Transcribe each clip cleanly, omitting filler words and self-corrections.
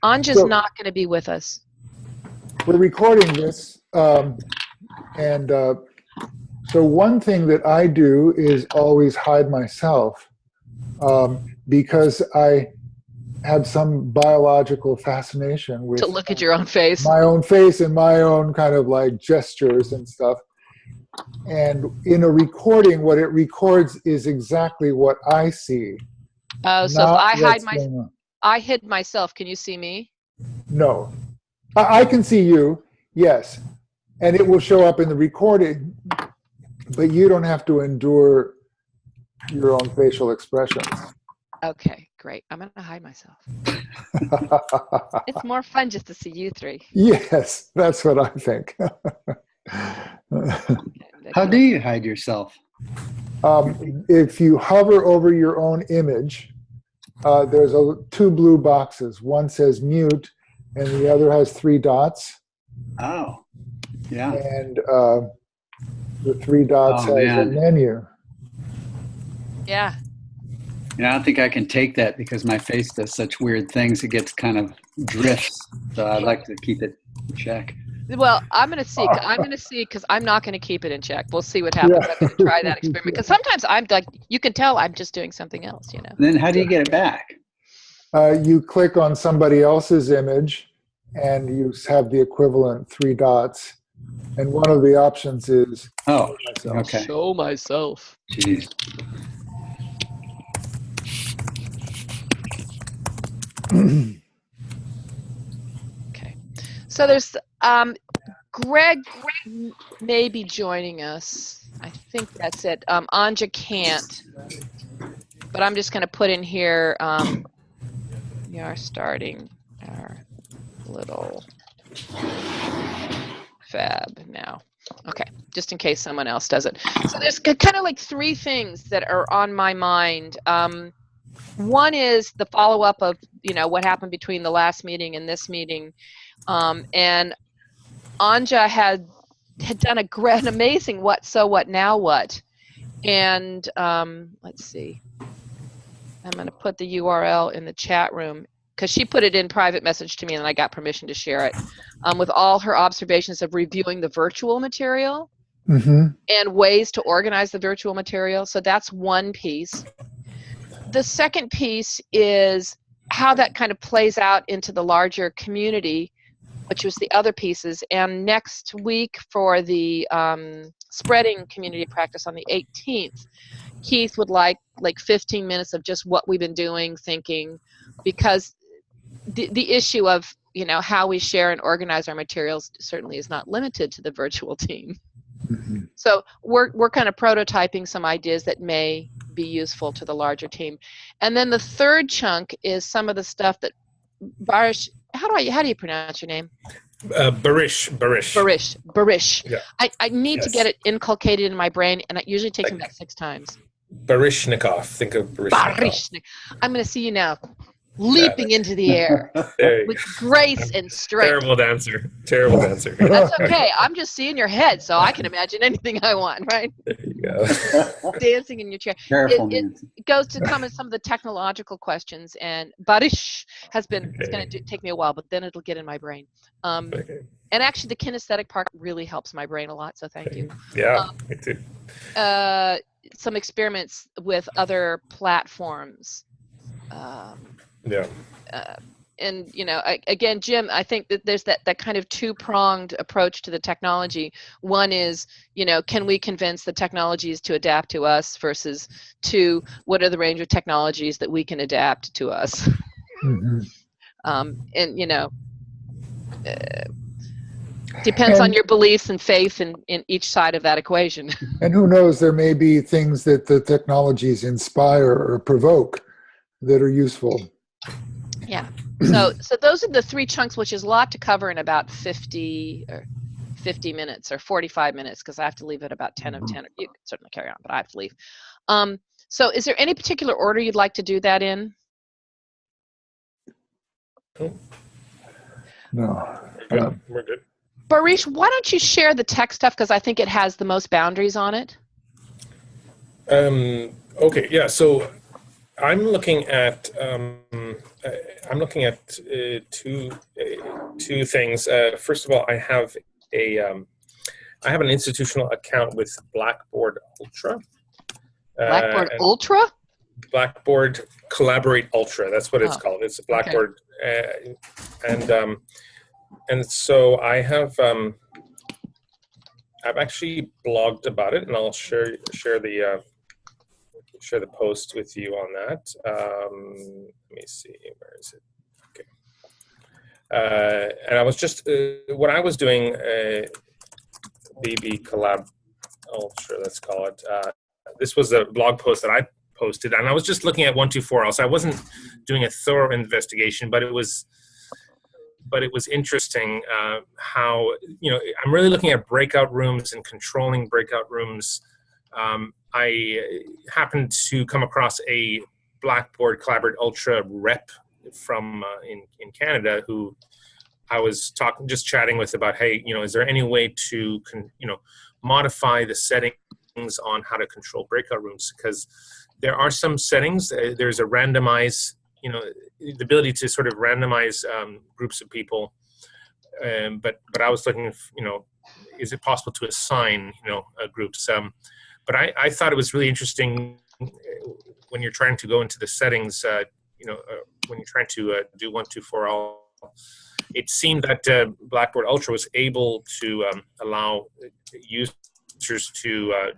Anja's not going to be with us. We're recording this, and so one thing that I do is always hide myself because I have some biological fascination with To look at your own face. my own face and my own kind of like gestures and stuff. And in a recording, what it records is exactly what I see. Oh, so if I hid myself, can you see me? No. I can see you, yes. And it will show up in the recording, but you don't have to endure your own facial expressions. Okay, great. I'm going to hide myself. It's more fun just to see you three. Yes, that's what I think. How do you hide yourself? If you hover over your own image, there's two blue boxes. One says mute, and the other has 3 dots. Oh, yeah. And the 3 dots has a menu. Yeah. Yeah, I don't think I can take that because my face does such weird things. It gets kind of drifts. So I'd like to keep it in check. Well, I'm going to see. Because I'm not going to keep it in check. We'll see what happens. Yeah. I'm going to try that experiment. Because sometimes I'm like, you can tell I'm just doing something else, you know. And then how do you get it back? You click on somebody else's image, and you have the equivalent 3 dots. And one of the options is show myself. Okay. Show myself. Jeez. Okay. So there's Greg may be joining us. I think that's it. Anja can't. But I'm just going to put in here, we are starting our little fab now. Okay, just in case someone else does it. So there's kind of like 3 things that are on my mind. One is the follow-up of, you know, what happened between the last meeting and this meeting. And Anja had done an amazing what, so what, now what. And let's see. I'm going to put the URL in the chat room because she put it in private message to me and I got permission to share it with all her observations of reviewing the virtual material and ways to organize the virtual material. So that's one piece. The second piece is how that kind of plays out into the larger community, which was the other pieces. And next week for the spreading community practice on the 18th, Keith would like 15 minutes of just what we've been doing, thinking, because the issue of, you know, how we share and organize our materials certainly is not limited to the virtual team. So we're kind of prototyping some ideas that may be useful to the larger team. And then the third chunk is some of the stuff that Barish, how do you pronounce your name? Barish. Yeah. I need to get it inculcated in my brain, and it usually takes me about 6 times. Barishnikov. Think of Barishnikov. I'm going to see you now, leaping into the air with grace and strength. Terrible dancer. That's okay. I'm just seeing your head, so I can imagine anything I want, right? There you go. Dancing in your chair. It goes to some of the technological questions, and Barish has been, it's going to take me a while, but then it'll get in my brain. And actually, the kinesthetic part really helps my brain a lot, so thank you. Yeah, me too. Some experiments with other platforms. And, you know, again, Jim, I think that there's that kind of 2-pronged approach to the technology. One is, you know, can we convince the technologies to adapt to us versus 2, what are the range of technologies that we can adapt to us? And, you know, depends on your beliefs and faith in each side of that equation. And who knows, there may be things that the technologies inspire or provoke that are useful. Yeah. So those are the 3 chunks, which is a lot to cover in about 50 minutes or 45 minutes, because I have to leave at about 10 of 10. You can certainly carry on, but I have to leave. So is there any particular order you'd like to do that in? No. We're good. Barish, why don't you share the tech stuff, because I think it has the most boundaries on it. Okay, yeah, so I'm looking at two things. First of all, I have an institutional account with Blackboard Ultra. Blackboard And Ultra? Blackboard Collaborate Ultra. That's what it's Oh, called. It's Blackboard, and so I've actually blogged about it, and I'll share the post with you on that. Let me see, where is it? Okay. And I was just what I was doing, BB Collab Ultra, let's call it. This was a blog post that I posted, and I was just looking at 1240. So I wasn't doing a thorough investigation, but it was interesting how, I'm really looking at breakout rooms and controlling breakout rooms. I happened to come across a Blackboard Collaborate Ultra rep from in Canada who I was just chatting with about, hey, is there any way to modify the settings on how to control breakout rooms? Because there are some settings. There's a randomize, the ability to sort of randomize groups of people. But I was looking, is it possible to assign, groups? But I thought it was really interesting when you're trying to go into the settings, when you're trying to do 1240 all. It seemed that Blackboard Ultra was able to allow users to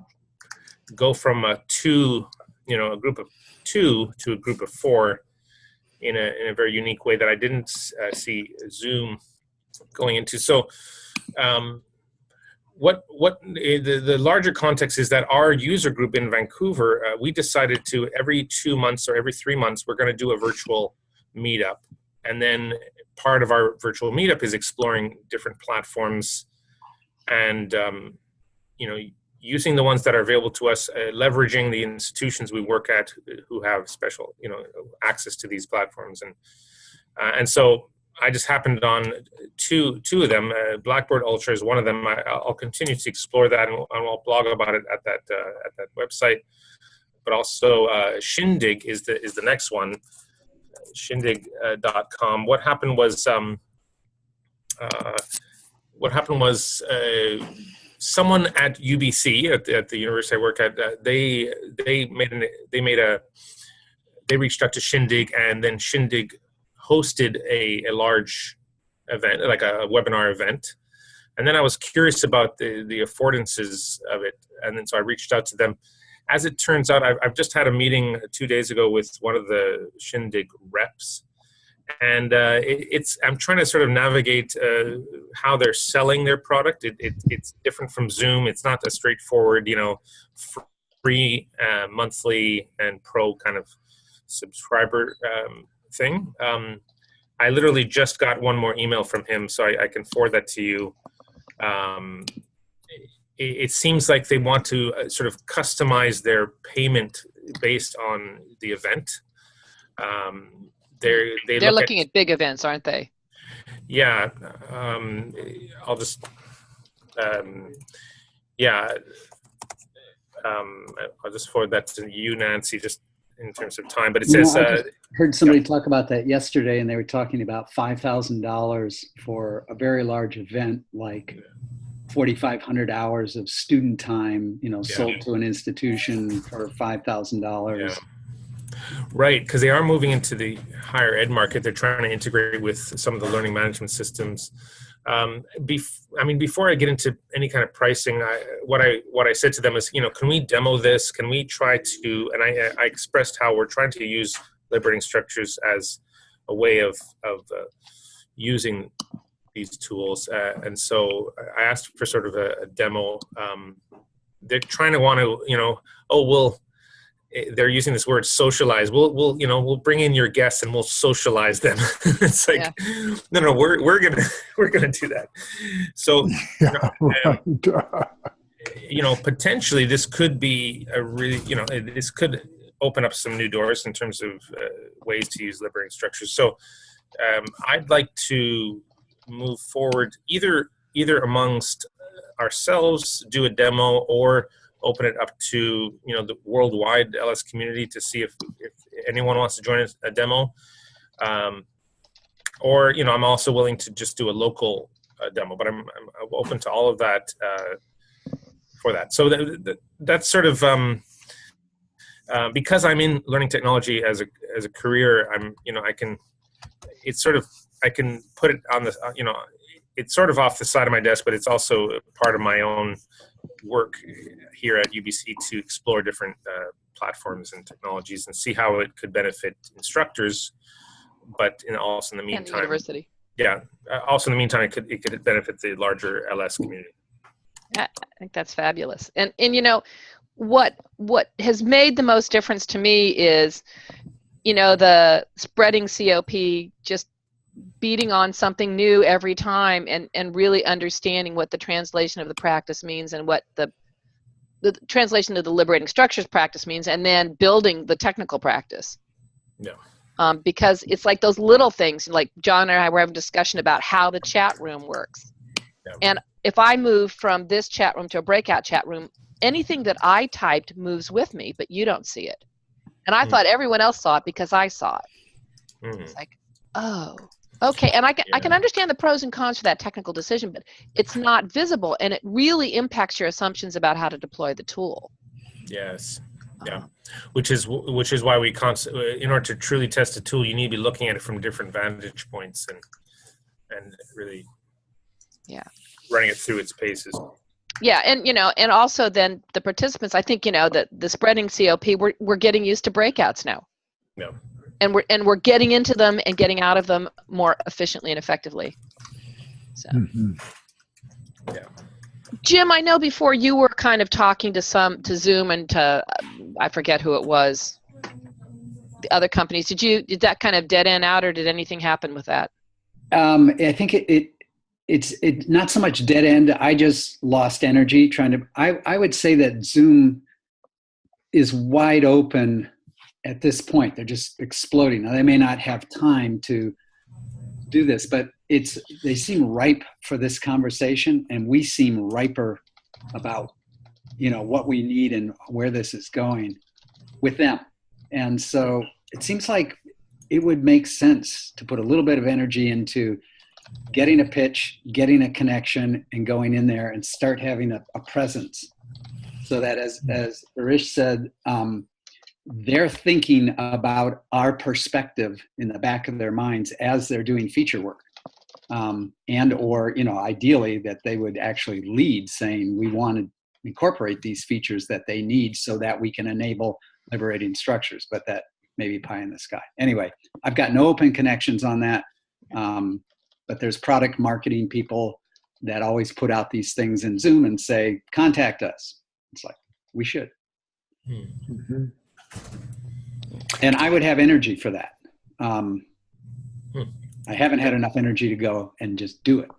go from a group of 2 to a group of 4 in a very unique way that I didn't see Zoom going into. So the larger context is that our user group in Vancouver, we decided to every 2 months or every 3 months, we're going to do a virtual meetup. And then part of our virtual meetup is exploring different platforms and, using the ones that are available to us, leveraging the institutions we work at who have special, access to these platforms. And so I just happened on two of them. Blackboard Ultra is one of them. I'll continue to explore that, and I'll blog about it at that website. But also Shindig is the next one. Shindig.com. What happened was someone at UBC at the university I work at, they reached out to Shindig, and then Shindig hosted a large event, like a webinar event. And then I was curious about the affordances of it, and then so I reached out to them. As it turns out, I've just had a meeting 2 days ago with one of the Shindig reps, and I'm trying to sort of navigate how they're selling their product. It's different from Zoom. It's not a straightforward, free monthly and pro kind of subscriber thing. I literally just got one more email from him, so I can forward that to you. It seems like they want to sort of customize their payment based on the event. They're looking at big events, aren't they? Yeah. I'll just, I'll just forward that to you, Nancy, just in terms of time. But it says, I just heard somebody talk about that yesterday, and they were talking about $5,000 for a very large event, like 4,500 hours of student time, sold to an institution for $5,000. Yeah. Right, because they are moving into the higher ed market. They're trying to integrate with some of the learning management systems. Before I get into any kind of pricing, what I said to them is, can we demo this? Can we try to? And I expressed how we're trying to use liberating structures as a way of using these tools, and so I asked for sort of a demo. They're trying to want to, they're using this word socialize. We'll bring in your guests and we'll socialize them. It's like, no, we're gonna do that. So, potentially this could be a really, this could open up some new doors in terms of ways to use liberating structures. So, I'd like to move forward either amongst ourselves, do a demo, or open it up to the worldwide LS community to see if anyone wants to join a demo. Or, I'm also willing to just do a local demo, but I'm open to all of that for that. So that's sort of because I'm in learning technology as a career. I can put it on the it's sort of off the side of my desk, but it's also part of my own work here at UBC to explore different platforms and technologies and see how it could benefit instructors. But also in the meantime, and the university. Yeah. Also in the meantime, it could benefit the larger LS community. I think that's fabulous. And what has made the most difference to me is, the spreading COP, just beating on something new every time and really understanding what the translation of the practice means and what the translation of the liberating structures practice means, and then building the technical practice. Yeah. Because it's like those little things, like John and I were having a discussion about how the chat room works. Yeah. And if I move from this chat room to a breakout chat room, anything that I typed moves with me, but you don't see it. And I thought everyone else saw it because I saw it. It's like, oh, okay. And I can understand the pros and cons for that technical decision, but it's not visible, and it really impacts your assumptions about how to deploy the tool. Yes. Yeah. Which is why we in order to truly test a tool, you need to be looking at it from different vantage points and really running it through its paces. Yeah, and and also then the participants, I think that the spreading COP, we're getting used to breakouts now. Yeah. And we're getting into them and getting out of them more efficiently and effectively. So yeah. Jim, I know before you were kind of talking to Zoom and to I forget who it was, the other companies. Did that kind of dead end out, or did anything happen with that? I think it's not so much dead end. I just lost energy trying to. I would say that Zoom is wide open at this point. They're just exploding. Now they may not have time to do this, but they seem ripe for this conversation, and we seem riper about what we need and where this is going with them. And so it seems like it would make sense to put a little bit of energy into getting a pitch, getting a connection, and going in there and start having a presence, so that as Arish said, they're thinking about our perspective in the back of their minds as they're doing feature work. And or ideally that they would actually lead, saying we want to incorporate these features that they need so that we can enable liberating structures, but that may be pie in the sky. Anyway, I've got no open connections on that, but there's product marketing people that always put out these things in Zoom and say, contact us. It's like, we should. Mm-hmm. And I would have energy for that. I haven't had enough energy to go and just do it.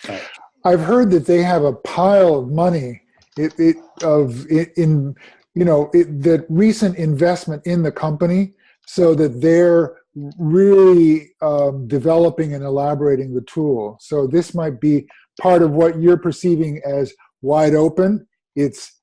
But I've heard that they have a pile of money that recent investment in the company, so that they're really developing and elaborating the tool. So this might be part of what you're perceiving as wide open. It's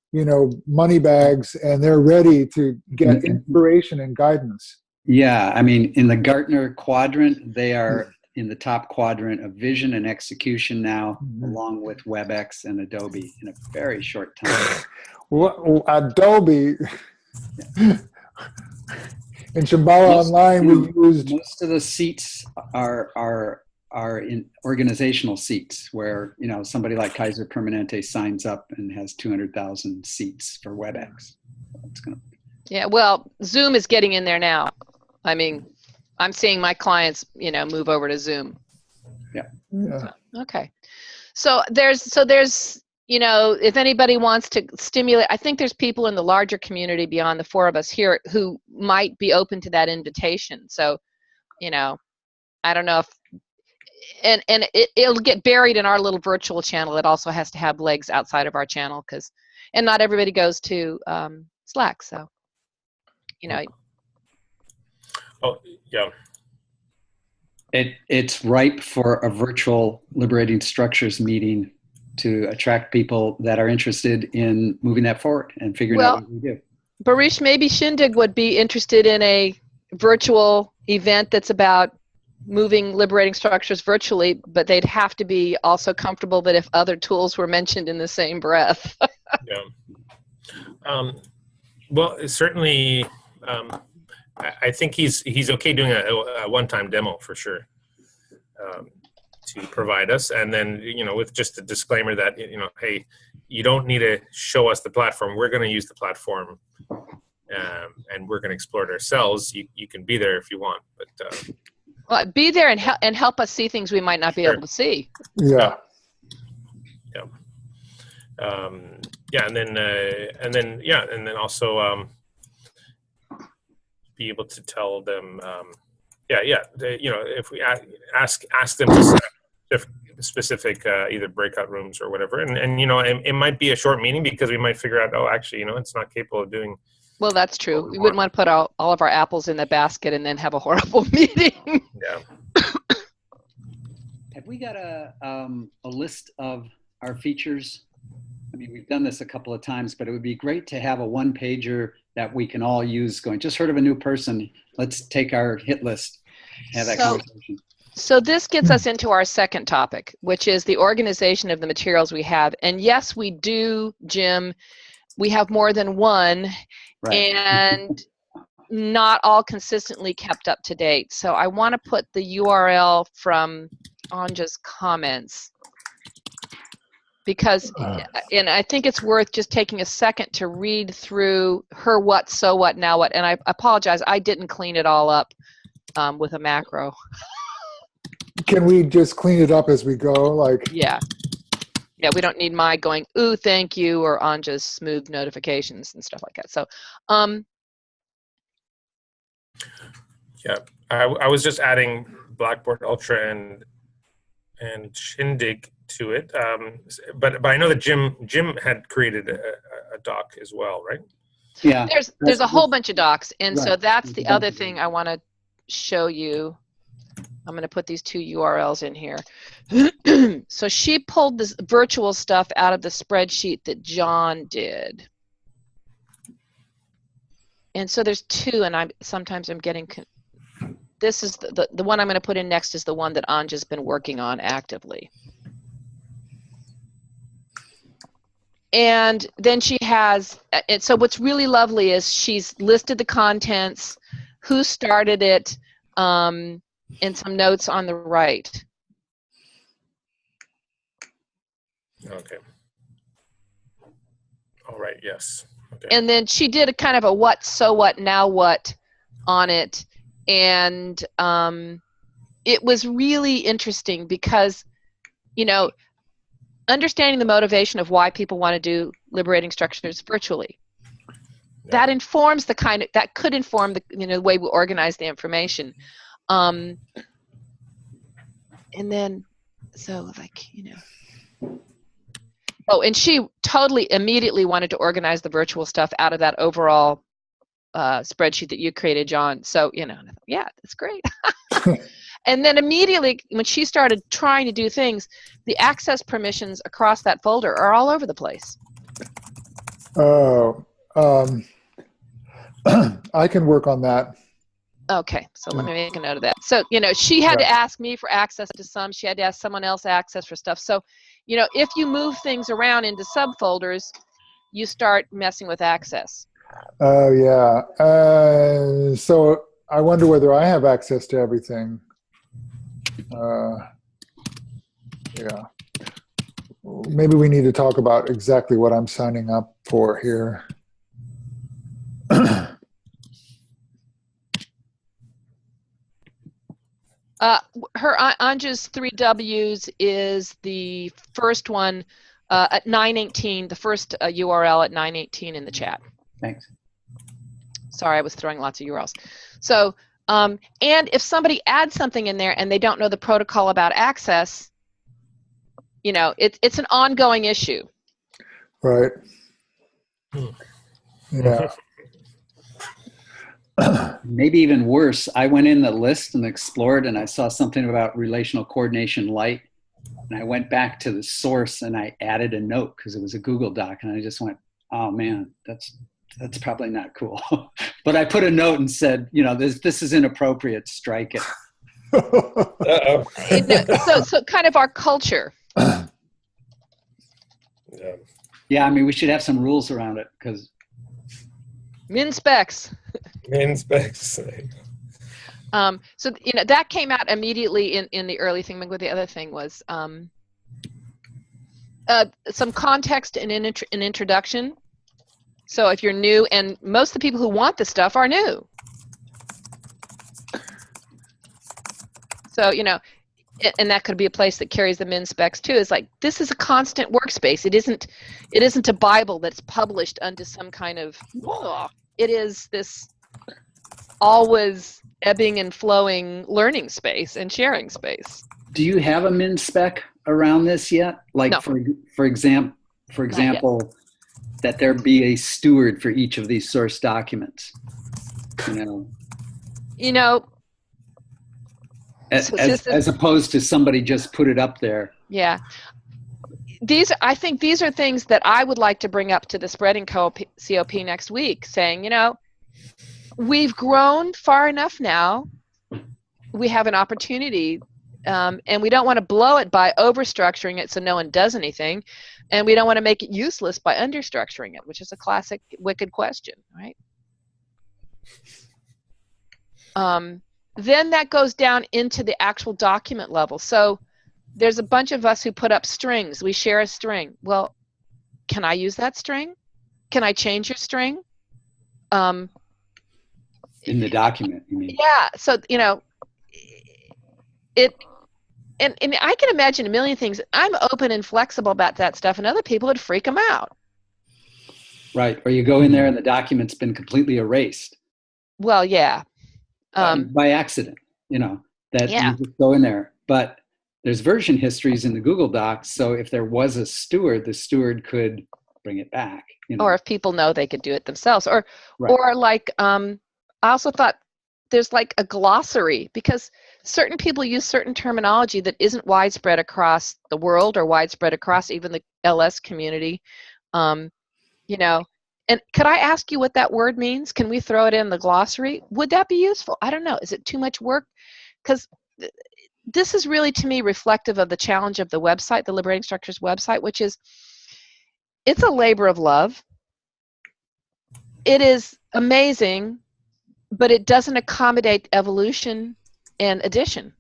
money bags, and they're ready to get inspiration and guidance. Yeah, I mean, in the Gartner quadrant, they are in the top quadrant of vision and execution now, along with WebEx and Adobe in a very short time. Well, Adobe in Shambhala Online, we used most of the seats are in organizational seats, where somebody like Kaiser Permanente signs up and has 200,000 seats for WebEx. Yeah, well, Zoom is getting in there now. I mean, I'm seeing my clients, move over to Zoom. Yeah. Okay. So there's, if anybody wants to stimulate, I think there's people in the larger community beyond the four of us here who might be open to that invitation. So, I don't know if, and it'll get buried in our little virtual channel. It also has to have legs outside of our channel, and not everybody goes to Slack. So, Oh, yeah. It's ripe for a virtual liberating structures meeting to attract people that are interested in moving that forward and figuring out what we do. Barish, maybe Shindig would be interested in a virtual event that's about moving liberating structures virtually, but they'd have to be also comfortable that if other tools were mentioned in the same breath. Yeah. Well, certainly, I think he's okay doing a one-time demo for sure, to provide us, and then with just a disclaimer that hey, you don't need to show us the platform. We're going to use the platform, and we're going to explore it ourselves. You can be there if you want, but well, be there and help us see things we might not be sure. able to see. Yeah. Yeah, and then also be able to tell them, if we ask them to set up specific either breakout rooms or whatever, and it might be a short meeting because we might figure out, oh, actually, it's not capable of doing. Well, that's true. We wouldn't want to put all of our apples in the basket and then have a horrible meeting. Yeah. Have we got a list of our features? I mean, we've done this a couple of times, but it would be great to have a one-pager that we can all use going, just heard of a new person, let's take our hit list, have that conversation. So this gets us into our second topic, which is the organization of the materials we have. And yes, we do, Jim, we have more than one, right, and not all consistently kept up to date. So I want to put the URL from Anja's comments, because, and I think it's worth just taking a second to read through her what, so what, now what. And I apologize, I didn't clean it all up with a macro. Can we just clean it up as we go? Yeah, we don't need my going, ooh, thank you, or Anja's smooth notifications and stuff like that. So, yeah, I was just adding Blackboard Ultra and Shindig to it, but I know that Jim had created a doc as well, right? Yeah, there's a whole bunch of docs, and right, so that's the other thing I want to show you. I'm going to put these two URLs in here. So she pulled this virtual stuff out of the spreadsheet that John did. And so there's two, and sometimes I'm getting, this is the one I'm going to put in next is the one that Anja's been working on actively. And then she has, and so what's really lovely is she's listed the contents, who started it, and some notes on the right. Okay. All right, yes. Okay. And then she did a kind of a what, so what, now what on it. And it was really interesting because, understanding the motivation of why people want to do liberating structures virtually. Yeah. That informs that could inform the way we organize the information. And then, so oh, and she totally immediately wanted to organize the virtual stuff out of that overall spreadsheet that you created, John. So, yeah, that's great. And then immediately when she started trying to do things, the access permissions across that folder are all over the place. Oh, I can work on that. Okay, so let me make a note of that. So, she had to ask me for access to some. She had to ask someone else access for stuff. So, if you move things around into subfolders, you start messing with access. Oh, yeah. So I wonder whether I have access to everything. Yeah. Maybe we need to talk about exactly what I'm signing up for here. Anja's 3 W's is the first one at 9:18, the first URL at 9:18 in the chat. Thanks. Sorry, I was throwing lots of URLs. So, and if somebody adds something in there and they don't know the protocol about access, it's an ongoing issue. Right. Yeah. Maybe even worse, I went in the list and explored, and I saw something about relational coordination light, and I went back to the source and I added a note because it was a Google Doc, and I just went, oh man, that's That's probably not cool. But I put a note and said, this is inappropriate. Strike it. So kind of our culture. Yeah, I mean, we should have some rules around it because min specs. Min specs. So that came out immediately in the early thing. But the other thing was some context and an introduction. So if you're new, and most of the people who want this stuff are new. So, and that could be a place that carries the min specs too. Is like, this is a constant workspace. It isn't a Bible that's published unto some kind of, it is this always ebbing and flowing learning space and sharing space. Do you have a min spec around this yet? Like No. for example, that there be a steward for each of these source documents. As opposed to somebody just put it up there. Yeah. I think these are things that I would like to bring up to the Spreading COP next week, saying, we've grown far enough now. We have an opportunity, and we don't want to blow it by overstructuring it so no one does anything, and we don't want to make it useless by understructuring it, which is a classic wicked question, right? Then that goes down into the actual document level. So there's a bunch of us who put up strings. We share a string. Well, can I use that string? Can I change your string? In the document, you mean? Yeah. So, and I can imagine a million things. I'm open and flexible about that stuff, and other people would freak them out. Right. Or you go in there and the document's been completely erased. Well, yeah. By accident, you just go in there. But there's version histories in the Google Docs, so if there was a steward, the steward could bring it back. Or if people know, they could do it themselves. Or like, I also thought there's like a glossary, because certain people use certain terminology that isn't widespread across the world or widespread across even the LS community. And could I ask you what that word means? Can we throw it in the glossary? Would that be useful? I don't know. Is it too much work? Because this is really, to me, reflective of the challenge of the website, the Liberating Structures website, which is, it's a labor of love. It is amazing, but it doesn't accommodate evolution and addition.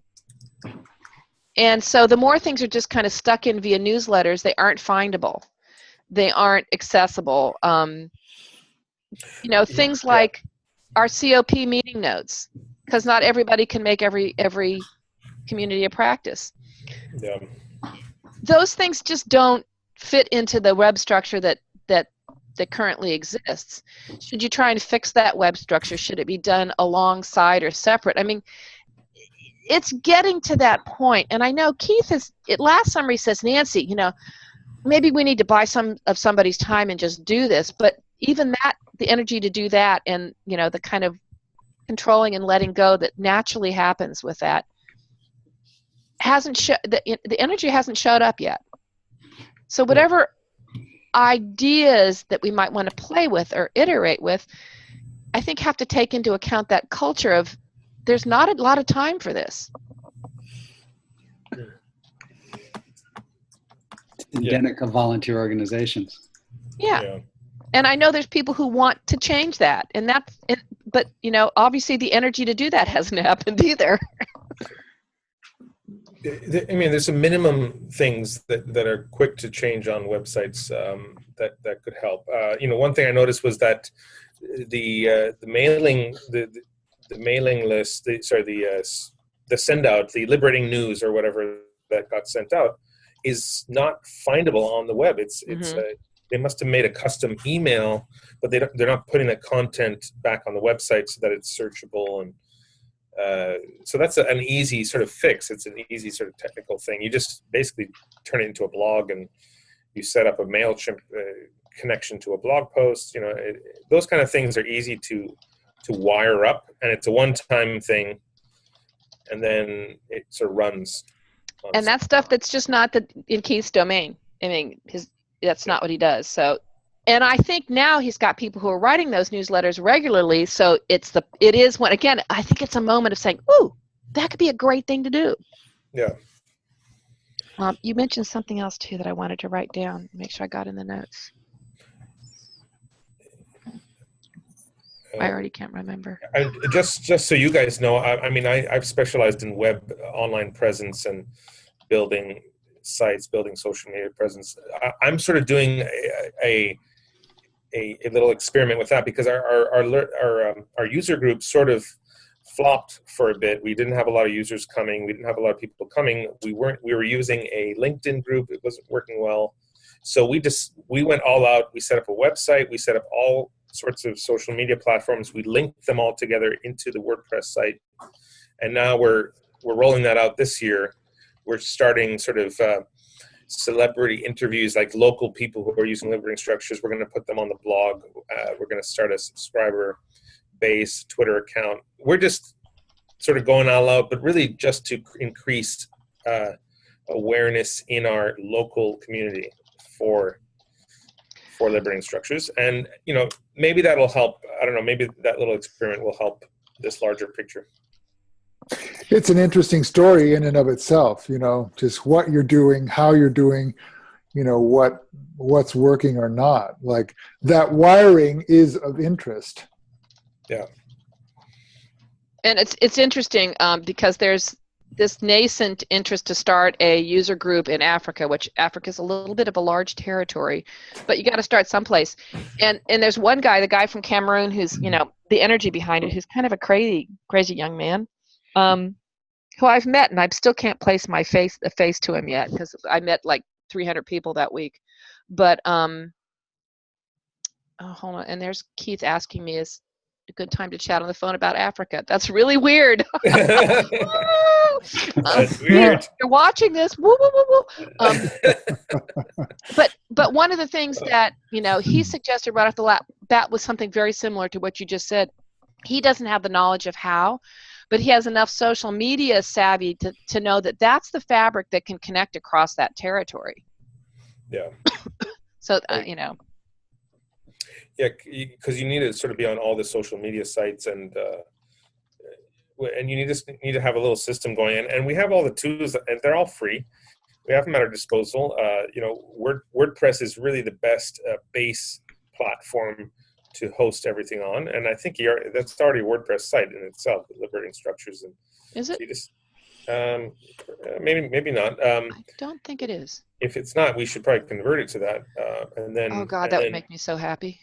And so the more things are just kind of stuck in via newsletters, they aren't findable. They aren't accessible. Things like our COP meeting notes, because not everybody can make every community a practice. Yeah. Those things just don't fit into the web structure that currently exists. Should you try and fix that web structure? Should it be done alongside or separate? I mean, it's getting to that point. And I know Keith last summer he says, Nancy, maybe we need to buy some of somebody's time and just do this. But even that, the energy to do that, and the kind of controlling and letting go that naturally happens with that, the energy hasn't showed up yet. So whatever ideas that we might want to play with or iterate with, I think have to take into account that culture of, there's not a lot of time for this. Endemic of volunteer organizations. Yeah. And I know there's people who want to change that, but obviously the energy to do that hasn't happened either. I mean, there's some minimum things that are quick to change on websites that could help. One thing I noticed was that the mailing list, the send out, the Liberating News or whatever that got sent out, is not findable on the web. They must have made a custom email, but they're not putting the content back on the website so that it's searchable. And so that's an easy sort of fix. It's an easy sort of technical thing. You just basically turn it into a blog, and you set up a MailChimp connection to a blog post. Those kind of things are easy to wire up, and it's a one-time thing, and then it sort of runs. And that stuff that's just not in Keith's domain. I mean, that's not what he does. So And I think now he's got people who are writing those newsletters regularly. So it is when, again, I think it's a moment of saying, ooh, that could be a great thing to do. Yeah. You mentioned something else too that I wanted to write down, make sure I got in the notes. I already can't remember. Just so you guys know, I mean, I've specialized in web online presence and building sites, building social media presence. I'm sort of doing a little experiment with that because our user group sort of flopped for a bit. We didn't have a lot of users coming. We didn't have a lot of people coming. We were using a LinkedIn group. It wasn't working well. So we went all out. We set up a website. We set up all sorts of social media platforms. We linked them all together into the WordPress site. And now we're rolling that out this year. We're starting sort of celebrity interviews, like local people who are using liberating structures. We're going to put them on the blog. We're going to start a subscriber base Twitter account. We're just sort of going all out, but really just to increase awareness in our local community for liberating structures. And, you know, maybe that'll help. I don't know, maybe that little experiment will help this larger picture. It's an interesting story in and of itself, you know, just what you're doing, how you're doing, you know, what's working or not. Like that wiring is of interest. Yeah. And it's interesting because there's this nascent interest to start a user group in Africa, which Africa is a little bit of a large territory, but you got to start someplace. And there's one guy, the guy from Cameroon, who's, you know, the energy behind it, who's kind of a crazy young man, who I've met, and I still can't place the face to him yet because I met like 300 people that week. But oh, hold on, and there's Keith asking me, is a good time to chat on the phone about Africa? That's really weird. That's weird. You're watching this. Woo, woo, woo, woo. But one of the things that, you know, he suggested right off the bat was something very similar to what you just said. He doesn't have the knowledge of how, but he has enough social media savvy to know that that's the fabric that can connect across that territory. Yeah. So, you know. Yeah, because you need to sort of be on all the social media sites, and you need to have a little system going. And we have all the tools, and they're all free. We have them at our disposal. You know, WordPress is really the best base platform to host everything on, and I think that's already a WordPress site in itself, with liberating structures. And is it? So maybe not. I don't think it is. If it's not, we should probably convert it to that, and then. Oh God, that would make me so happy.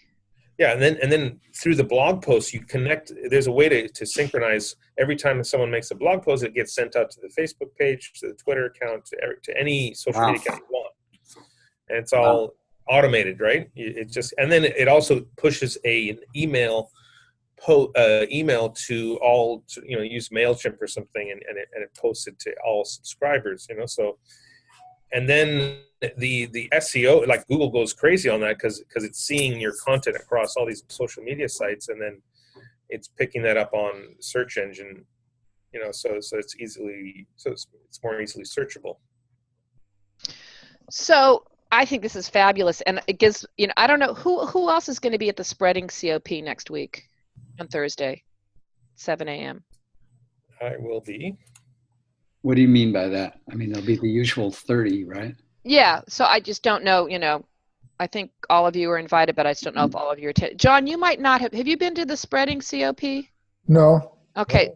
Yeah, and then through the blog posts, you connect. There's a way to synchronize. Every time someone makes a blog post, it gets sent out to the Facebook page, to the Twitter account, to any social media account you want, and it's all automated, right? It just, and then it also pushes an email to all. You know, use Mailchimp or something, and it posts it to all subscribers. You know, so. And then the SEO, like Google goes crazy on that because it's seeing your content across all these social media sites, and then it's picking that up on search engine, you know, so it's more easily searchable. So I think this is fabulous, and it gives, you know, I don't know who else is going to be at the Spreading COP next week on Thursday, 7 a.m. I will be. What do you mean by that? I mean, there'll be the usual 30, right? Yeah, so I just don't know, you know, I think all of you are invited, but I just don't know if all of you are John, you might not have you been to the Spreading COP? No. Okay,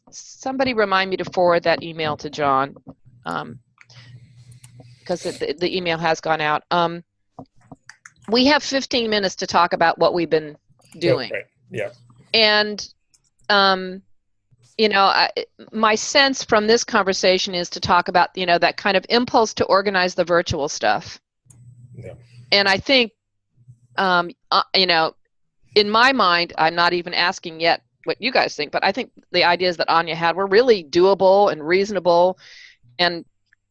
somebody remind me to forward that email to John, because the email has gone out. We have 15 minutes to talk about what we've been doing. Okay. Yeah. And you know, my sense from this conversation is to talk about, you know, that kind of impulse to organize the virtual stuff. Yeah. And I think, you know, in my mind, I'm not even asking yet what you guys think, but I think the ideas that Anya had were really doable and reasonable, and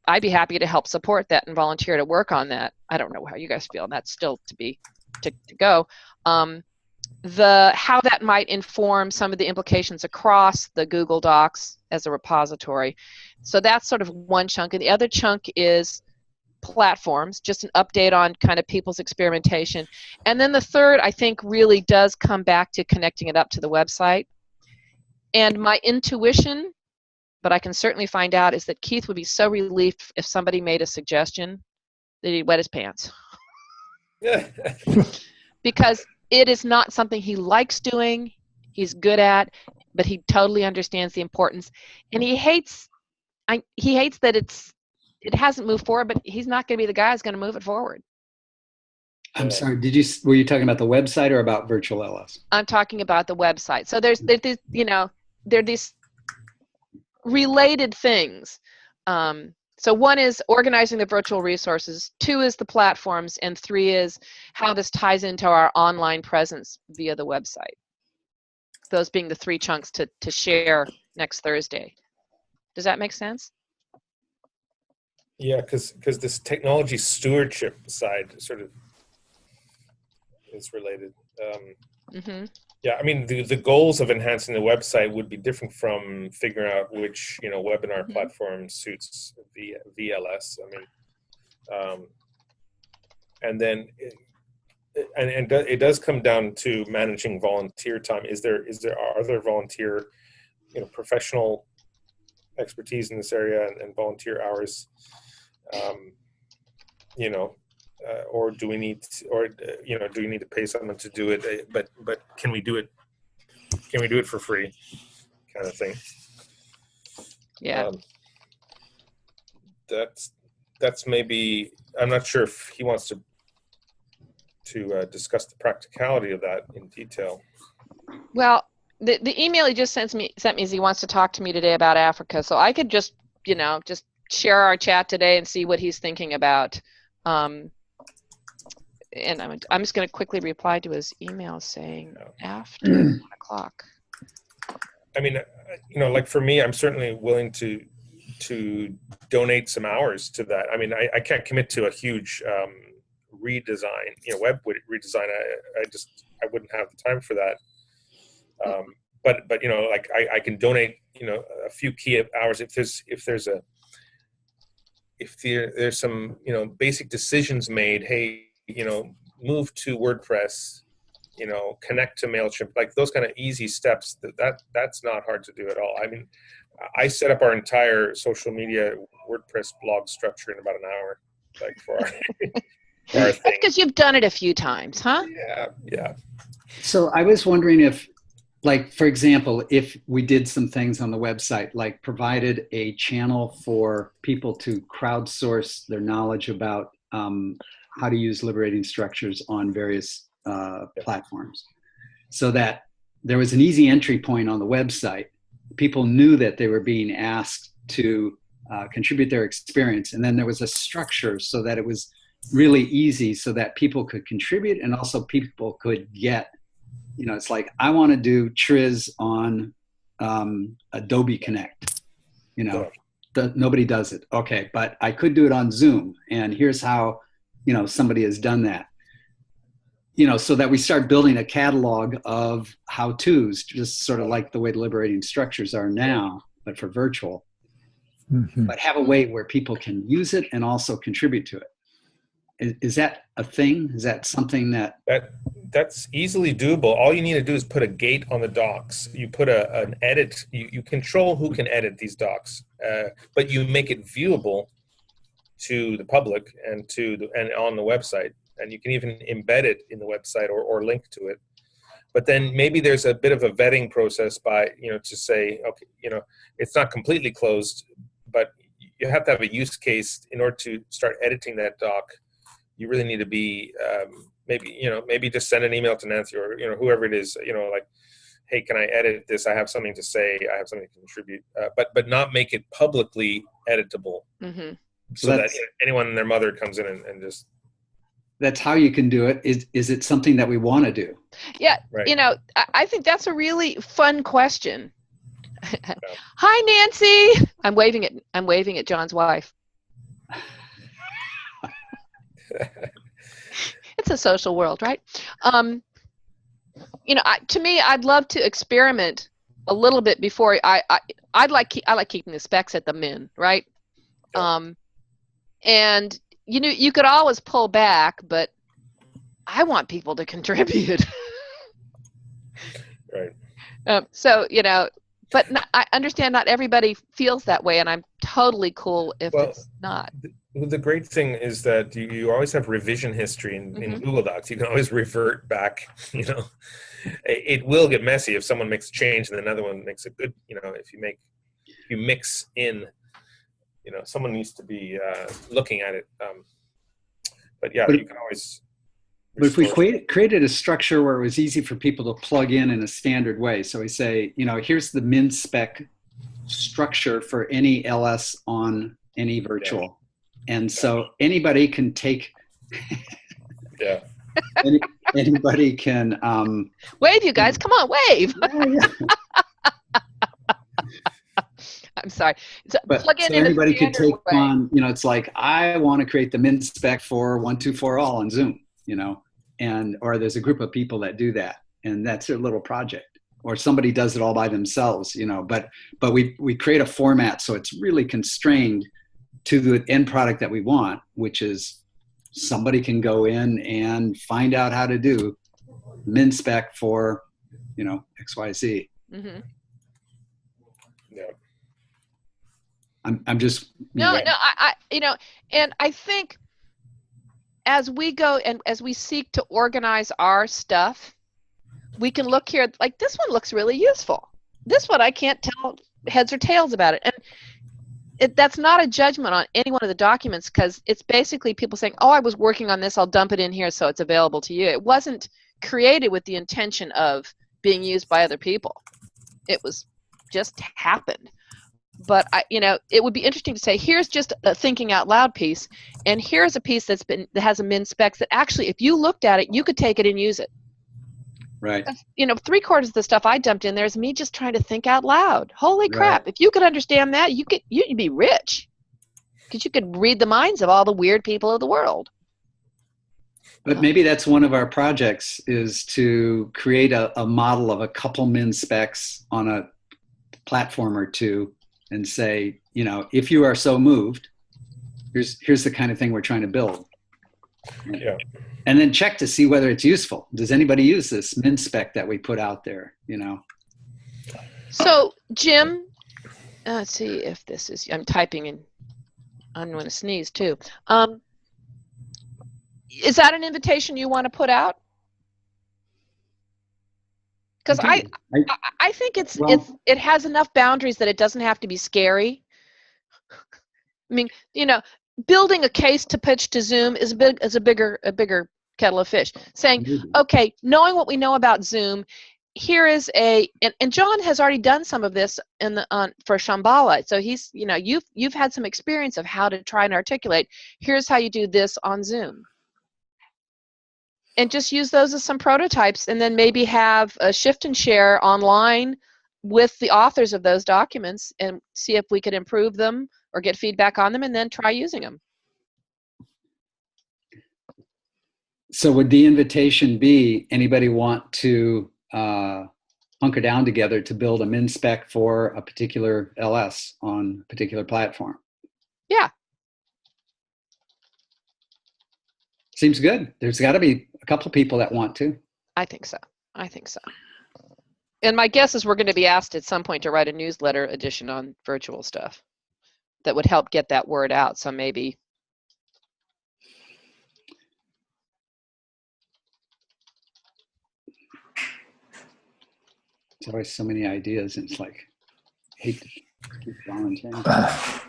I'd be happy to help support that and volunteer to work on that. I don't know how you guys feel, and that's still to go. How that might inform some of the implications across the Google Docs as a repository. So that's sort of one chunk. And the other chunk is platforms, just an update on kind of people's experimentation. And then the third, I think, really does come back to connecting it up to the website. And my intuition, but I can certainly find out, is that Keith would be so relieved if somebody made a suggestion that he wet his pants. Because it is not something he likes doing, he's good at, but he totally understands the importance. And he hates that it hasn't moved forward, but he's not going to be the guy who's going to move it forward. I'm sorry, were you talking about the website or about Virtual LS? I'm talking about the website. So there's these, there are these related things. So one is organizing the virtual resources, 2 is the platforms, and 3 is how this ties into our online presence via the website. Those being the 3 chunks to share next Thursday. Does that make sense? Yeah, because this technology stewardship side sort of is related. Yeah, I mean, the goals of enhancing the website would be different from figuring out which webinar platform suits the VLS. I mean, and then it does come down to managing volunteer time. Are there volunteer professional expertise in this area and volunteer hours? Or do we need to pay someone to do it? But can we do it? Can we do it for free? Kind of thing. Yeah. That's maybe. I'm not sure if he wants to discuss the practicality of that in detail. Well, the email he just sent me is he wants to talk to me today about Africa. So I could just share our chat today and see what he's thinking about. And I'm just going to quickly reply to his email saying after 1 o'clock. I mean, like for me, I'm certainly willing to donate some hours to that. I mean, I can't commit to a huge redesign, web redesign. I wouldn't have the time for that. But like I can donate, a few key hours if there's some, basic decisions made. Hey, move to WordPress, connect to MailChimp, like those kind of easy steps. That's not hard to do at all. I mean, I set up our entire social media WordPress blog structure in about an hour, like for our, for our thing. That's because you've done it a few times, huh? Yeah. So I was wondering if, like, for example, if we did some things on the website, like provided a channel for people to crowdsource their knowledge about how to use liberating structures on various platforms, so that there was an easy entry point on the website. People knew that they were being asked to contribute their experience, and then there was a structure so that it was really easy so that people could contribute and also people could get, it's like, I want to do Triz on Adobe Connect, nobody does it. Okay, but I could do it on Zoom, and here's how, somebody has done that. So that we start building a catalog of how-tos, just sort of like the way the liberating structures are now, but for virtual. But have a way where people can use it and also contribute to it. Is that a thing? Is that something that's easily doable? All you need to do is put a gate on the docs. You put an edit. You control who can edit these docs, but you make it viewable to the public and on the website. And you can even embed it in the website or link to it. But then maybe there's a bit of a vetting process by, to say, okay, it's not completely closed, but you have to have a use case in order to start editing that doc. You really need to be, maybe just send an email to Nancy or, whoever it is, like, hey, can I edit this? I have something to say. I have something to contribute, but not make it publicly editable. So that anyone and their mother comes in and just. That's how you can do it. Is it something that we want to do? Yeah, right. I think that's a really fun question. Hi, Nancy. I'm waving at John's wife. It's a social world, right? To me, I'd love to experiment a little bit before I like keeping the specs at the min, right? Yeah. And you know, you could always pull back, but I want people to contribute. Right. So, you know, but I understand not everybody feels that way, and I'm totally cool if it's not. The great thing is that you always have revision history in Google Docs. You can always revert back, you know. It will get messy if someone makes a change and another one makes a good, you know, if you mix in, you know, someone needs to be looking at it. But yeah, you can always. But if we created a structure where it was easy for people to plug in a standard way, so we say, you know, here's the min spec structure for any LS on any virtual, and so anybody can take. Yeah. Anybody can wave, you guys. Come on, wave. I'm sorry. So plug in anybody could take way. on, you know, it's like, I want to create the min spec for 124 all on Zoom, you know, or there's a group of people that do that, and that's their little project, or somebody does it all by themselves, you know, but we create a format so it's really constrained to the end product that we want, which is somebody can go in and find out how to do min spec for, you know, XYZ. Mm-hmm. Yeah. I'm just I you know, and I think as we go and as we seek to organize our stuff, we can look here like this one looks really useful. This one I can't tell heads or tails about it, and that's not a judgment on any one of the documents, because it's basically people saying, oh, I was working on this, I'll dump it in here so it's available to you. It wasn't created with the intention of being used by other people. It was just happened. But you know, it would be interesting to say, here's just a thinking out loud piece, and here's a piece that has a min specs that actually, if you looked at it, you could take it and use it. Right. You know, 3/4 of the stuff I dumped in there is me just trying to think out loud. Holy crap! If you could understand that, you'd be rich, because you could read the minds of all the weird people of the world. But maybe that's one of our projects, is to create a model of a couple min specs on a platform or two, and say, you know, if you are so moved, here's the kind of thing we're trying to build. Yeah. And then check to see whether it's useful. Does anybody use this min spec that we put out there, you know? So, Jim, let's see if this is, I'm typing in, I'm going to sneeze too. Is that an invitation you want to put out? Because I think it has enough boundaries that it doesn't have to be scary. I mean, you know, building a case to pitch to Zoom is a bigger kettle of fish. Saying, okay, knowing what we know about Zoom, here is and John has already done some of this for Shambhala. So he's, you know, you've had some experience of how to try and articulate, here's how you do this on Zoom. And just use those as some prototypes, and then maybe have a shift and share online with the authors of those documents, and see if we could improve them or get feedback on them, and then try using them. So would the invitation be, anybody want to hunker down together to build a min spec for a particular LS on a particular platform? Yeah. Seems good. There's got to be a couple of people that want to. I think so. And my guess is we're going to be asked at some point to write a newsletter edition on virtual stuff that would help get that word out. So maybe. There's always so many ideas, and it's like, I hate to keep volunteering.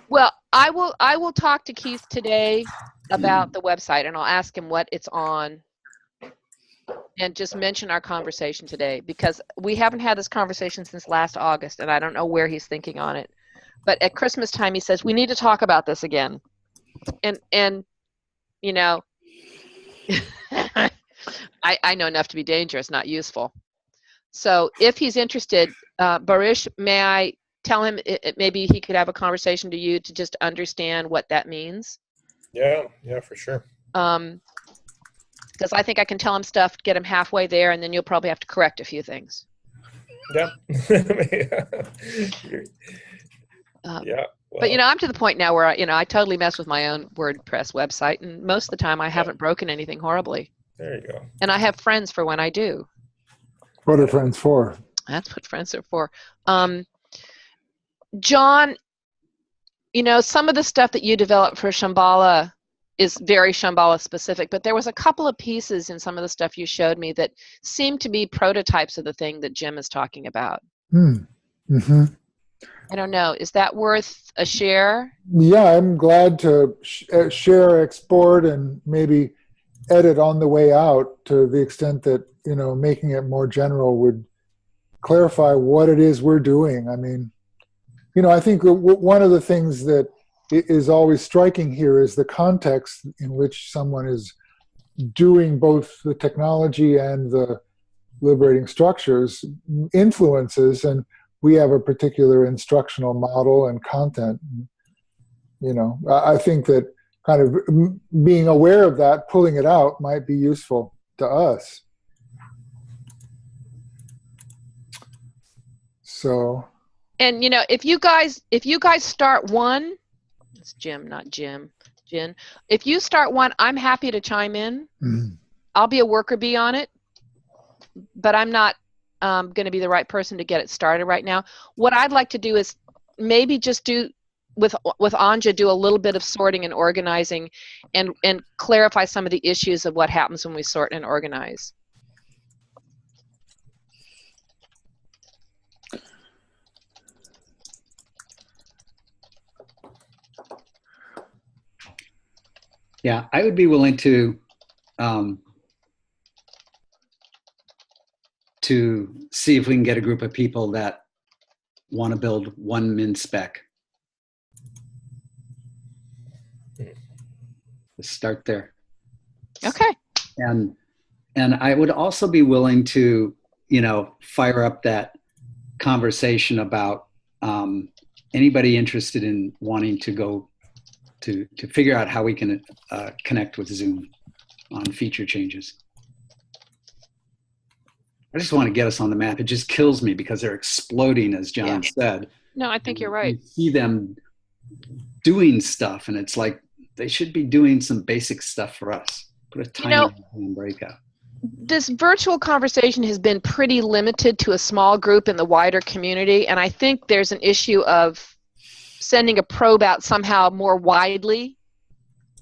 Well, I will talk to Keith today about the website, and I'll ask him what it's on, and just mention our conversation today, because we haven't had this conversation since last August, and I don't know where he's thinking on it. But at Christmas time, he says, we need to talk about this again. And you know, I know enough to be dangerous, not useful. So if he's interested, Barish, may I tell him maybe he could have a conversation to you to just understand what that means? Yeah, for sure. Because I think I can tell him stuff, get him halfway there, and then you'll probably have to correct a few things. Yeah. Yeah. But I'm to the point now where I totally mess with my own WordPress website, and most of the time I haven't broken anything horribly. There you go. And I have friends for when I do. What are friends for? That's what friends are for. John, some of the stuff that you developed for Shambhala is very Shambhala specific, but there was a couple of pieces in some of the stuff you showed me that seemed to be prototypes of the thing that Jim is talking about. Mm-hmm. I don't know. Is that worth a share? Yeah, I'm glad to share, export, and maybe edit on the way out to the extent that, making it more general would clarify what it is we're doing. I mean, I think one of the things that is always striking here is the context in which someone is doing both the technology and the liberating structures influences, and we have a particular instructional model and content. I think that kind of being aware of that, pulling it out, might be useful to us. So. And if you guys start one, it's Jim, not Jim, Jen. If you start one, I'm happy to chime in. Mm. I'll be a worker bee on it, but I'm not going to be the right person to get it started right now. What I'd like to do is maybe just do with Anja, do a little bit of sorting and organizing, and clarify some of the issues of what happens when we sort and organize. Yeah, I would be willing to see if we can get a group of people that want to build one min spec. Let's start there. Okay. And I would also be willing to, fire up that conversation about anybody interested in wanting to go to figure out how we can connect with Zoom on feature changes. I just want to get us on the map. It just kills me because they're exploding, as John said. No, I think you're right. You see them doing stuff, and it's like they should be doing some basic stuff for us. Put a tiny breakout. This virtual conversation has been pretty limited to a small group in the wider community, and I think there's an issue of sending a probe out somehow more widely,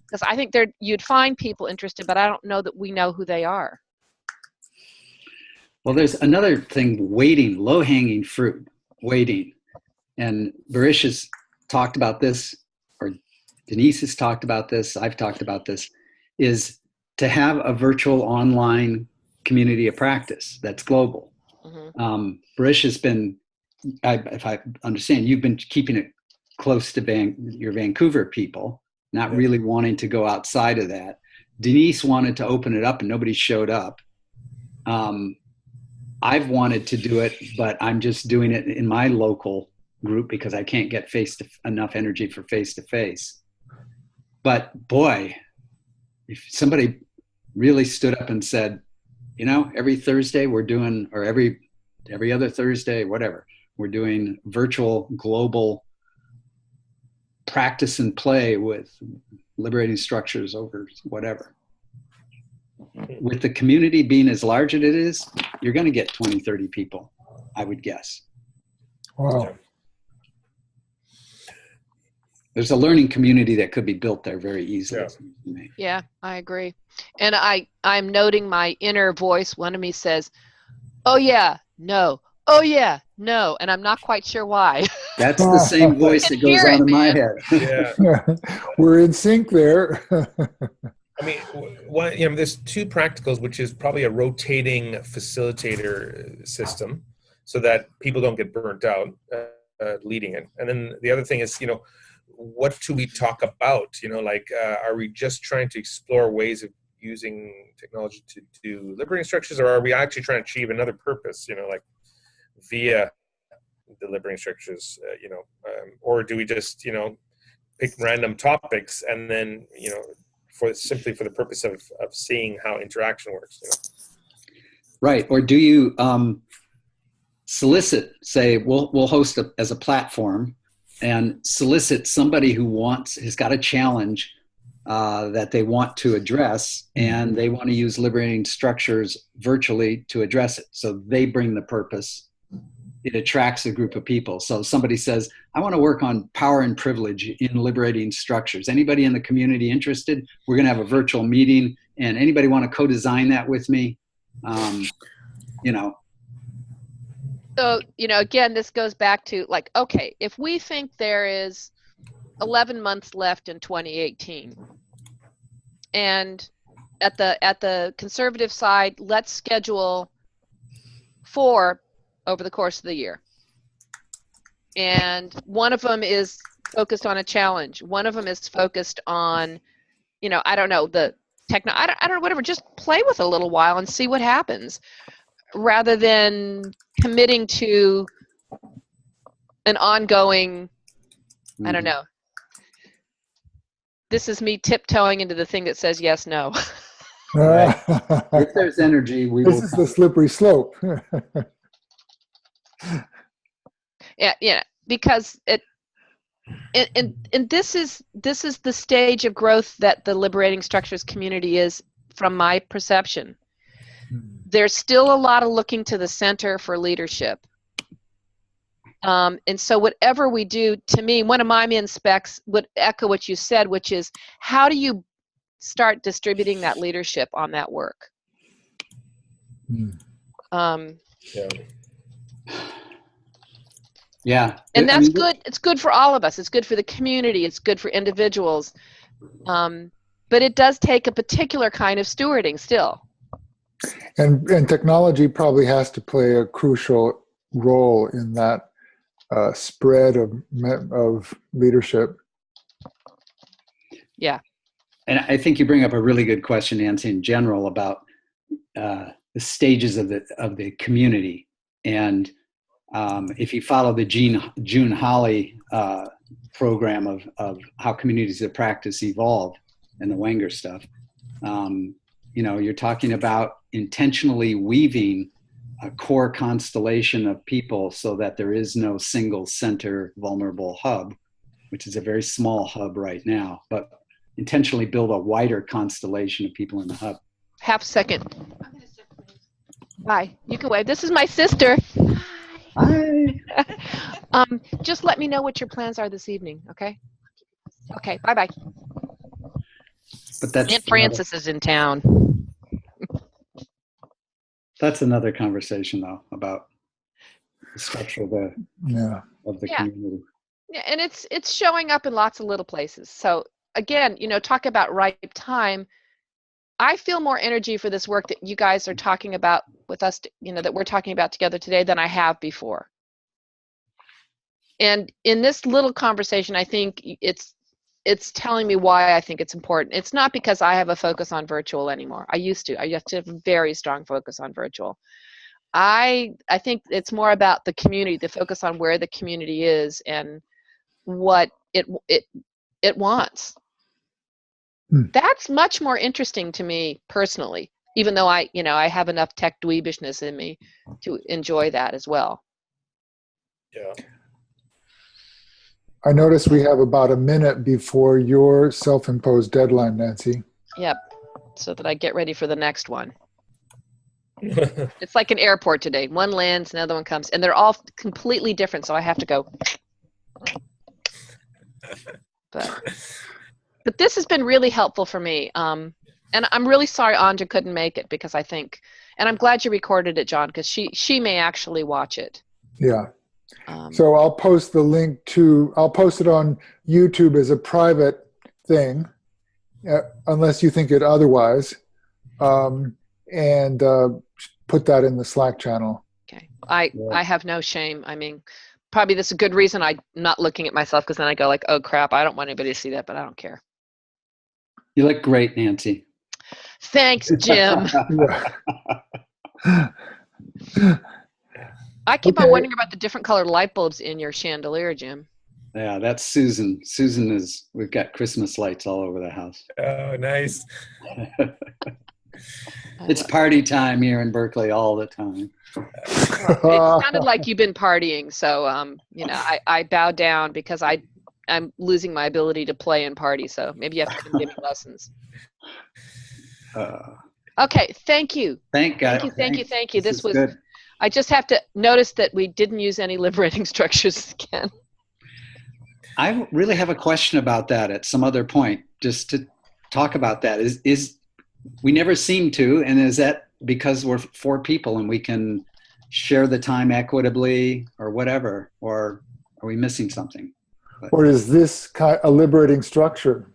because I think you'd find people interested, but I don't know that we know who they are. Well, there's another thing, waiting, low-hanging fruit, waiting. And Barish has talked about this, or Denise has talked about this, I've talked about this, is to have a virtual online community of practice that's global. Mm-hmm. Barish has been, if I understand, you've been keeping it close to your Vancouver people, not really wanting to go outside of that. Denise wanted to open it up and nobody showed up. I've wanted to do it, but I'm just doing it in my local group because I can't get enough energy for face-to-face. But boy, if somebody really stood up and said, every Thursday we're doing, or every other Thursday, whatever, we're doing virtual global practice and play with liberating structures over whatever. With the community being as large as it is, you're going to get 20, 30 people, I would guess. Wow. There's a learning community that could be built there very easily. Yeah, I agree. And I'm noting my inner voice. One of me says, oh yeah, no. Oh yeah, no. And I'm not quite sure why. That's the same voice that goes on in my head. Yeah. We're in sync there. I mean, there's two practicals, which is probably a rotating facilitator system so that people don't get burnt out leading it. And then the other thing is, what do we talk about? Are we just trying to explore ways of using technology to do liberating structures, or are we actually trying to achieve another purpose, via the liberating structures, or do we just, pick random topics and then, simply for the purpose of seeing how interaction works? Right. Or do you solicit, say, we'll host as a platform, and solicit somebody who has got a challenge that they want to address, and they want to use liberating structures virtually to address it. So they bring the purpose. It attracts a group of people. So somebody says, I want to work on power and privilege in liberating structures. Anybody in the community interested? We're going to have a virtual meeting, and anybody want to co-design that with me? So, again, this goes back to like, okay, if we think there is 11 months left in 2018, and at the conservative side, let's schedule 4 over the course of the year. And one of them is focused on a challenge. One of them is focused on, I don't know, the I don't know, whatever, just play with it a little while and see what happens, rather than committing to an ongoing, I don't know. This is me tiptoeing into the thing that says yes, no. Right. If there's energy, this is the slippery slope. Yeah, because and this is the stage of growth that the liberating structures community is, from my perception. There's still a lot of looking to the center for leadership. And so whatever we do, to me, one of my main specs would echo what you said, which is, how do you start distributing that leadership on that work? Yeah. And that's good. It's good for all of us. It's good for the community. It's good for individuals. But it does take a particular kind of stewarding still. And technology probably has to play a crucial role in that spread of leadership. Yeah. And I think you bring up a really good question, Nancy, in general about the stages of the community. And if you follow the June Holly program of how communities of practice evolve and the Wenger stuff, you're talking about intentionally weaving a core constellation of people so that there is no single center vulnerable hub, which is a very small hub right now, but intentionally build a wider constellation of people in the hub. Half a second. Bye. You can wave. This is my sister. Hi. Just let me know what your plans are this evening, okay? Okay, bye-bye. But that's Aunt Frances is in town. That's another conversation, though, about the structure of the community. Yeah, and it's showing up in lots of little places. So again, talk about ripe time. I feel more energy for this work that you guys are talking about with us, that we're talking about together today, than I have before. And in this little conversation, I think it's telling me why I think it's important. It's not because I have a focus on virtual anymore. I used to have a very strong focus on virtual. I think it's more about the community, the focus on where the community is and what it wants. That's much more interesting to me personally, even though I have enough tech dweebishness in me to enjoy that as well. Yeah. I notice we have about a minute before your self-imposed deadline, Nancy. Yep, so that I get ready for the next one. It's like an airport today. One lands, another one comes, and they're all completely different, so I have to go. But this has been really helpful for me. And I'm really sorry Anja couldn't make it, because I think, and I'm glad you recorded it, John, because she may actually watch it. Yeah. So I'll post the link I'll post it on YouTube as a private thing, unless you think it otherwise, and put that in the Slack channel. Okay. I have no shame. I mean, probably this is a good reason I'm not looking at myself, because then I go like, oh crap, I don't want anybody to see that, but I don't care. You look great, Nancy. Thanks, Jim. I keep on wondering about the different colored light bulbs in your chandelier, Jim. Yeah, that's Susan. We've got Christmas lights all over the house. Oh, nice. It's party time here in Berkeley all the time. It sounded like you've been partying, so I bow down because I'm losing my ability to play and party. So maybe you have to come give me lessons. Okay, thank you. Thank God. Thank you. This was good. I just have to notice that we didn't use any liberating structures again. I really have a question about that at some other point, just to talk about that. Is we never seem to, and is that because we're 4 people and we can share the time equitably or whatever, or are we missing something? Or is this a liberating structure,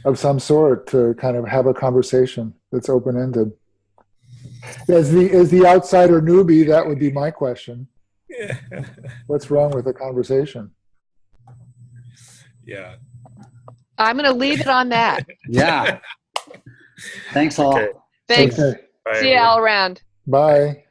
of some sort, to kind of have a conversation that's open-ended? As the outsider newbie, that would be my question. Yeah. What's wrong with a conversation? Yeah. I'm going to leave it on that. Yeah. Thanks all. Okay. Thanks. Okay. Bye, See you everyone. all around. Bye.